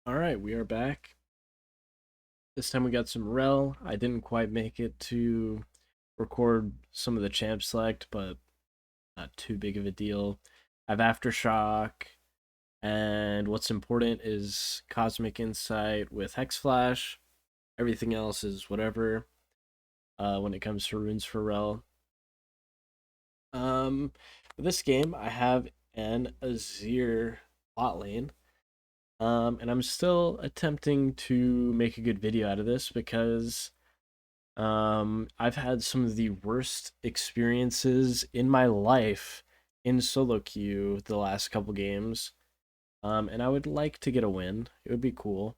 Alright, we are back. This time we got some Rell. I didn't quite make it to record some of the champ select, but not too big of a deal. I have Aftershock, and what's important is Cosmic Insight with Hex Flash. Everything else is whatever when it comes to runes for Rell. For this game, I have an Azir bot lane. And I'm still attempting to make a good video out of this because I've had some of the worst experiences in my life in solo queue the last couple games. And I would like to get a win. It would be cool.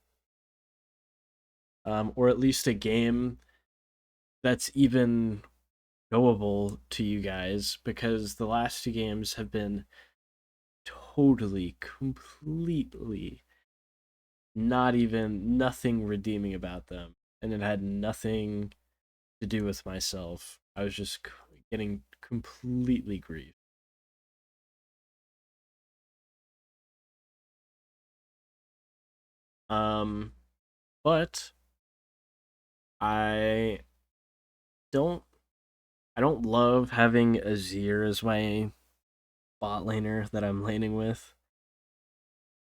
Or at least a game that's even goable to you guys, because the last two games have been totally, completely nothing redeeming about them, and it had nothing to do with myself. I was just getting completely griefed. Um, but I don't I don't love having Azir as my bot laner that I'm laning with,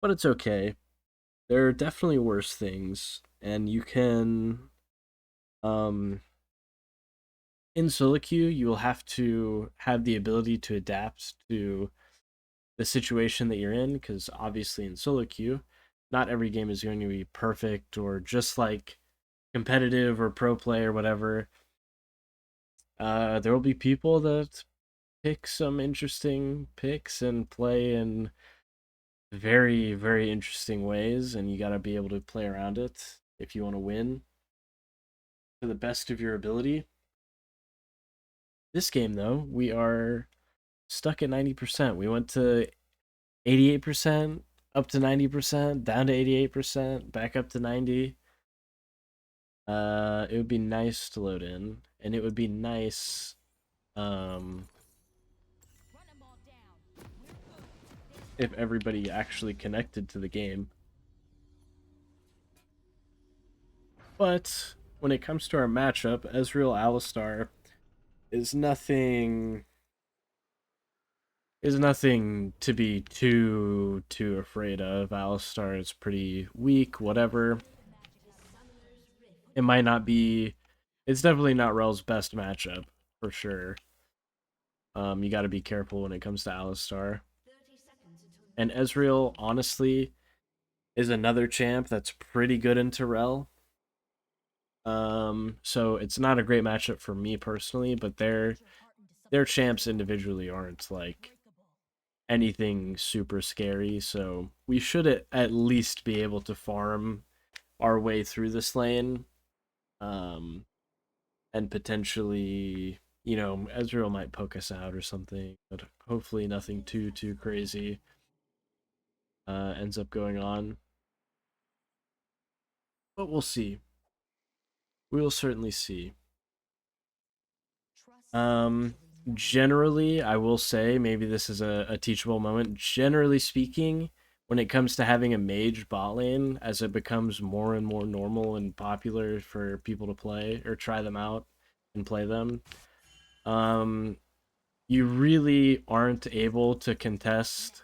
but it's okay. There are definitely worse things, and you can um in solo queue you will have to have the ability to adapt to the situation that you're in, because obviously in solo queue, not every game is going to be perfect or just like competitive or pro play or whatever. There will be people that pick some interesting picks and play in very, very interesting ways, and you got to be able to play around it if you want to win to the best of your ability. This game, though, we are stuck at 90%. We went to 88%, up to 90%, down to 88%, back up to 90. It would be nice to load in, and it would be nice if everybody actually connected to the game. But when it comes to our matchup, Ezreal Alistar is nothing to be too afraid of. Alistar is pretty weak, whatever. It might not be. It's definitely not Rel's best matchup for sure. You got to be careful when it comes to Alistar. And Ezreal, honestly, is another champ that's pretty good into Rell. So it's not a great matchup for me personally, but their champs individually aren't like anything super scary. So we should at least be able to farm our way through this lane. Um, and potentially, Ezreal might poke us out or something, but hopefully nothing too crazy ends up going on. But we'll see. We will certainly see. Um, Generally, I will say, maybe this is a teachable moment. Generally speaking, when it comes to having a mage bot lane, as it becomes more and more normal and popular for people to play or try them out and play them, um, you really aren't able to contest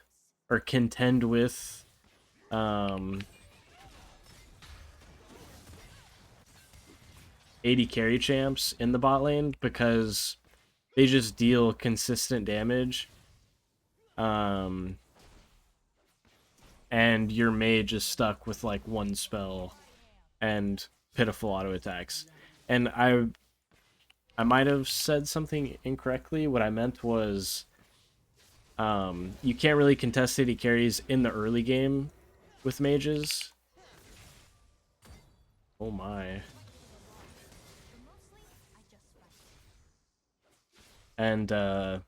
or contend with um 80 carry champs in the bot lane, because they just deal consistent damage. Um and your mage is stuck with like one spell and pitiful auto attacks. And I might have said something incorrectly. What I meant was you can't really contest 80 carries in the early game with mages. Oh my. And the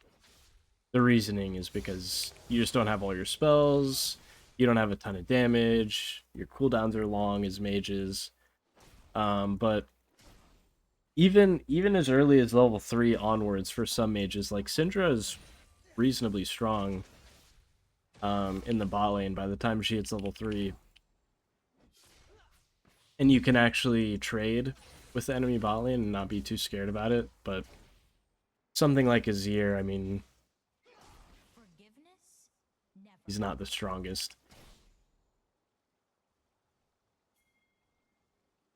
reasoning is because you just don't have all your spells, you don't have a ton of damage, your cooldowns are long as mages. But even as early as level 3 onwards for some mages, like Syndra is reasonably strong in the bot lane by the time she hits level 3. and you can actually trade with the enemy bot lane and not be too scared about it. But something like Azir, I mean, he's not the strongest.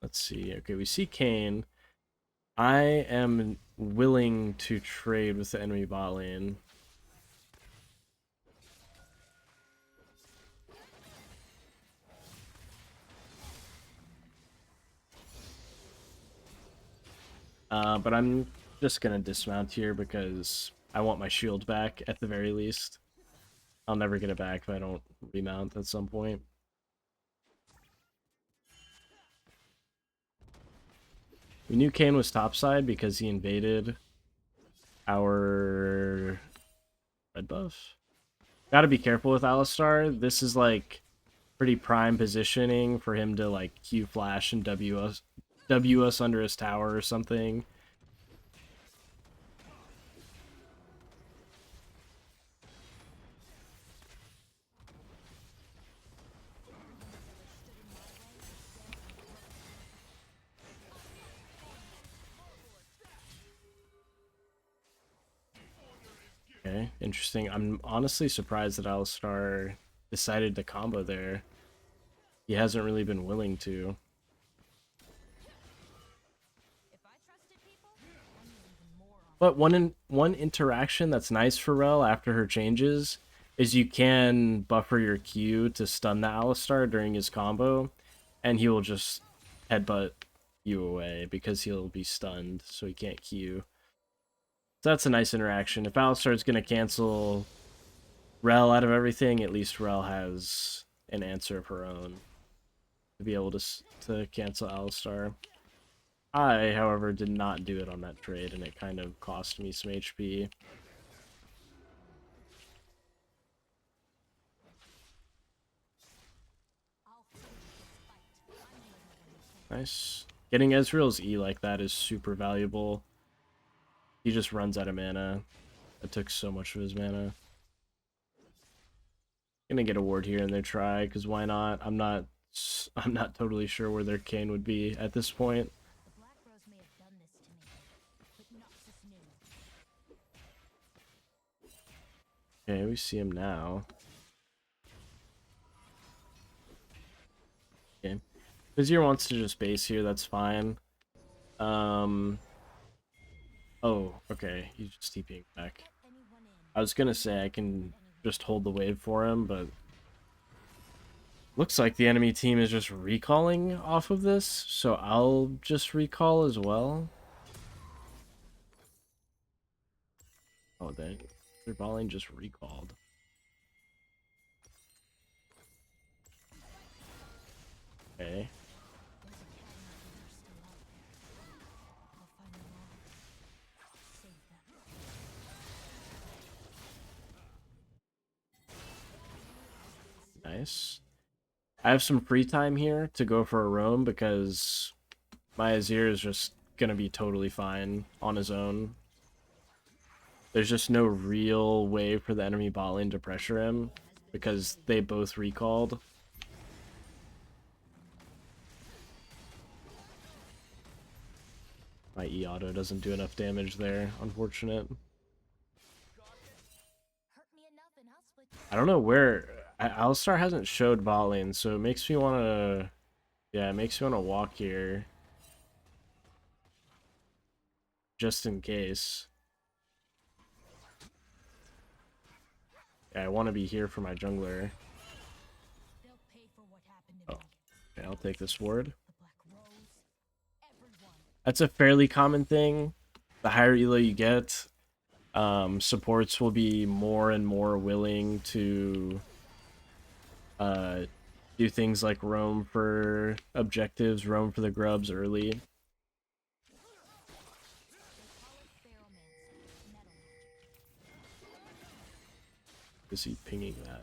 Let's see. Okay, we see Kayn. I am willing to trade with the enemy bot lane. But I'm just gonna dismount here because I want my shield back at the very least. I'll never get it back if I don't remount at some point. We knew Kayn was topside because he invaded our red buff. Gotta be careful with Alistar. This is like pretty prime positioning for him to like Q flash and W us under his tower or something. Okay, interesting. I'm honestly surprised that Alistar decided to combo there. He hasn't really been willing to. But one interaction that's nice for Rell after her changes is you can buffer your Q to stun the Alistar during his combo, and he will just headbutt you away because he'll be stunned, so he can't Q. So that's a nice interaction. If Alistar's gonna cancel Rell out of everything, at least Rell has an answer of her own to be able to cancel Alistar. I, however, did not do it on that trade, and it kind of cost me some HP. Nice. Getting Ezreal's E like that is super valuable. He just runs out of mana. That took so much of his mana. Gonna get a ward here and they try, because why not? I'm not totally sure where their Kayn would be at this point. Okay, we see him now. Okay. Vizier wants to just base here, that's fine. Oh, okay, he's just TPing back. I was gonna say I can just hold the wave for him, but looks like the enemy team is just recalling off of this, so I'll just recall as well. Oh, their bot lane just recalled. Okay. Nice. I have some free time here to go for a roam because my Azir is just gonna be totally fine on his own. There's just no real way for the enemy bot lane to pressure him because they both recalled. My E auto doesn't do enough damage there, unfortunate. I don't know where Alistar hasn't showed bot lane, so it makes me want to. Yeah, it makes me want to walk here, just in case. Yeah, I want to be here for my jungler. Oh, okay, I'll take this ward. That's a fairly common thing. The higher elo you get, supports will be more and more willing to do things like roam for objectives, roam for the grubs early. Is he pinging that?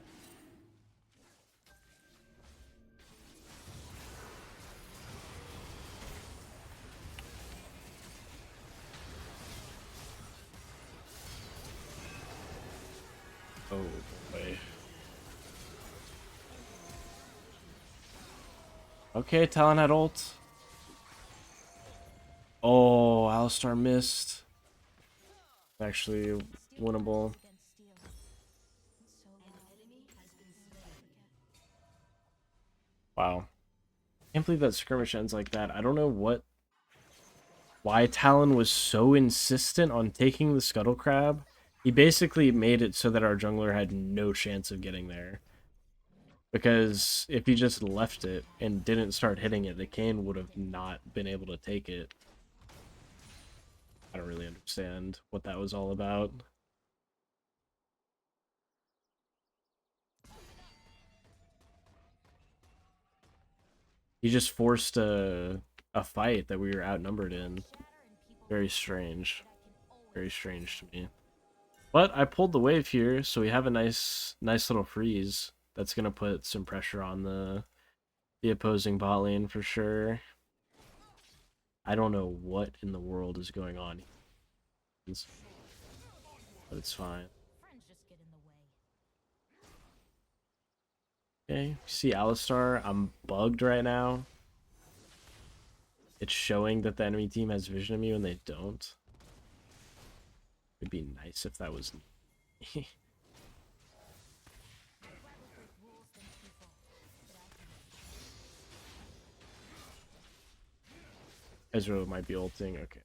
Oh boy. Okay, Talon had ult. Oh, Alistar missed. Actually winnable. Wow. Can't believe that skirmish ends like that. I don't know why Talon was so insistent on taking the Scuttle Crab. He basically made it so that our jungler had no chance of getting there. Because if he just left it and didn't start hitting it, the Kayn would have not been able to take it. I don't really understand what that was all about. He just forced a fight that we were outnumbered in. Very strange. Very strange to me. But I pulled the wave here, so we have a nice little freeze. That's gonna put some pressure on the opposing bot lane for sure. I don't know what in the world is going on, but it's fine. Okay, see Alistar, I'm bugged right now. It's showing that the enemy team has vision of me when they don't. It'd be nice if that was me. Ezreal might be ulting, okay.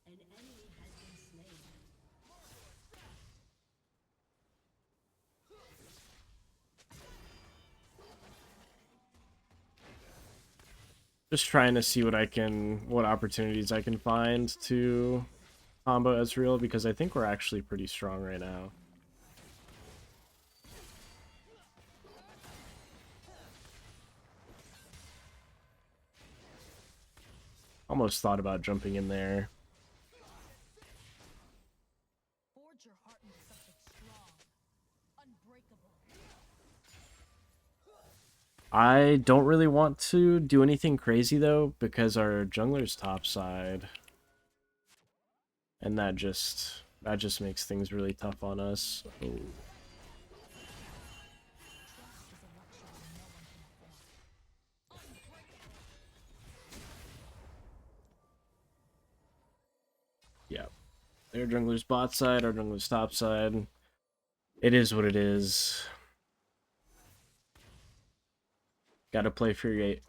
Just trying to see what opportunities I can find to combo Ezreal, because I think we're actually pretty strong right now. Almost thought about jumping in there. I don't really want to do anything crazy though, because our jungler's topside. And that just makes things really tough on us. Oh. Yeah. Their jungler's bot side, our jungler's top side. It is what it is. Gotta play for you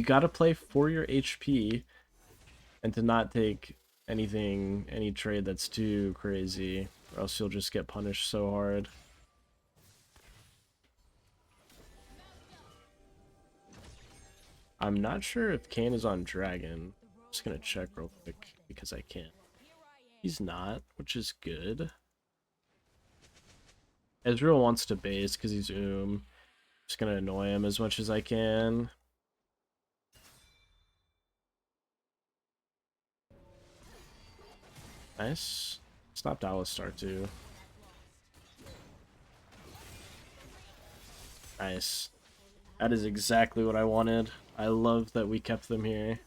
gotta play for your HP and to not take any trade that's too crazy, or else you'll just get punished so hard. I'm not sure if Kayn is on Dragon. I'm just gonna check real quick because I can't. He's not, which is good. Ezreal wants to base because he's Just gonna annoy him as much as I can. Nice. Stopped Alistar too. Nice. That is exactly what I wanted. I love that we kept them here.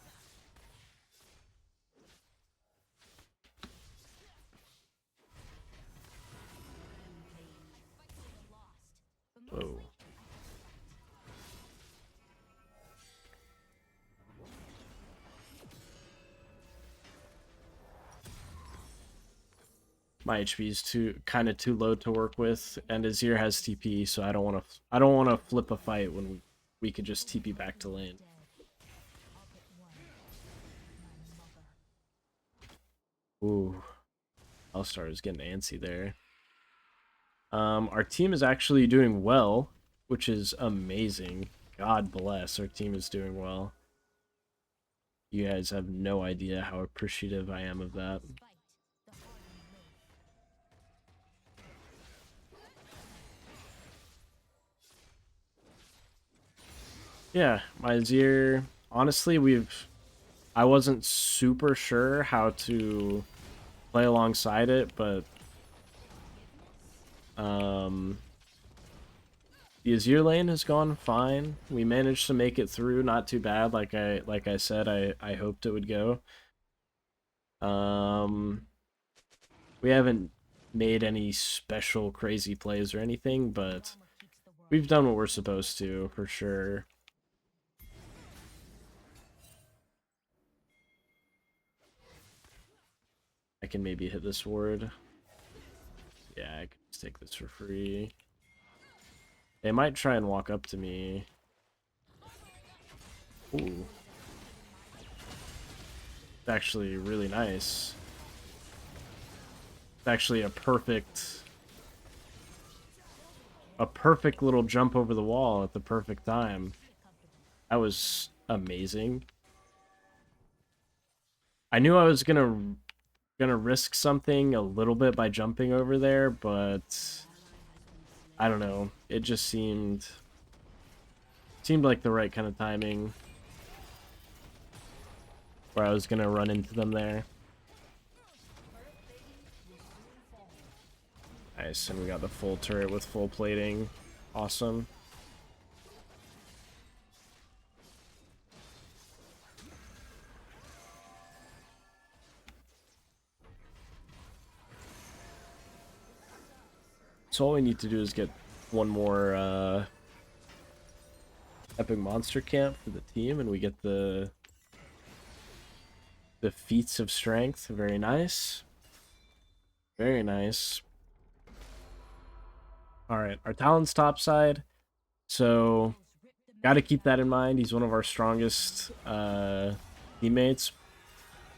Whoa. My HP is kind of too low to work with, and Azir has TP, so I don't want to flip a fight when we could just TP back to lane. Ooh, Alistar is getting antsy there. Our team is actually doing well, which is amazing. God bless, our team is doing well. You guys have no idea how appreciative I am of that. Yeah, my Azir, honestly, I wasn't super sure how to play alongside it, but the Azir lane has gone fine. We managed to make it through, not too bad, like I said, I hoped it would go. We haven't made any special crazy plays or anything, but we've done what we're supposed to, for sure. can maybe hit this ward. Yeah, I could just take this for free. They might try and walk up to me. Ooh. It's actually really nice. It's actually a perfect little jump over the wall at the perfect time. That was amazing. I knew I was gonna risk something a little bit by jumping over there, but I don't know. It just seemed like the right kind of timing where I was gonna run into them there. Nice, and we got the full turret with full plating. Awesome. So all we need to do is get one more epic monster camp for the team, and we get the feats of strength. Very nice. Very nice. Alright, our Talon's topside. So, gotta keep that in mind. He's one of our strongest teammates.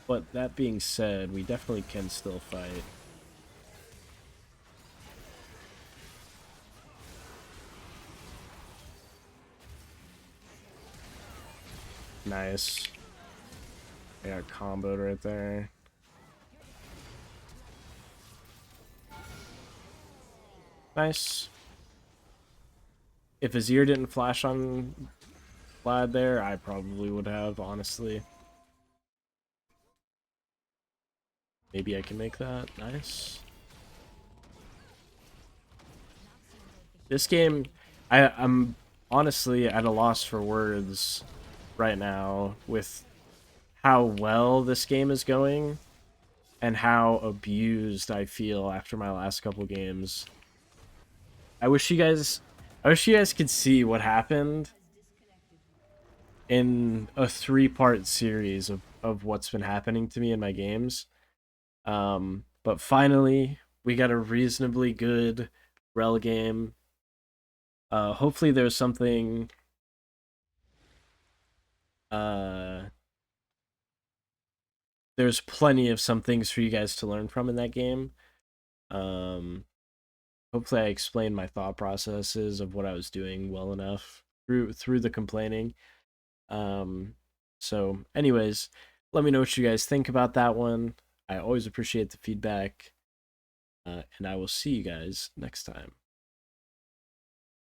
But that being said, we definitely can still fight. Nice. I got comboed right there. Nice. If Azir didn't flash on Vlad there, I probably would have, honestly. Maybe I can make that. Nice. This game, I'm honestly at a loss for words right now with how well this game is going and how abused I feel after my last couple games. I wish you guys could see what happened in a 3-part series of what's been happening to me in my games. But finally, we got a reasonably good Rell game. Hopefully there's something there's plenty of some things for you guys to learn from in that game. Hopefully I explained my thought processes of what I was doing well enough through the complaining. So anyways, let me know what you guys think about that one. I always appreciate the feedback. And I will see you guys next time.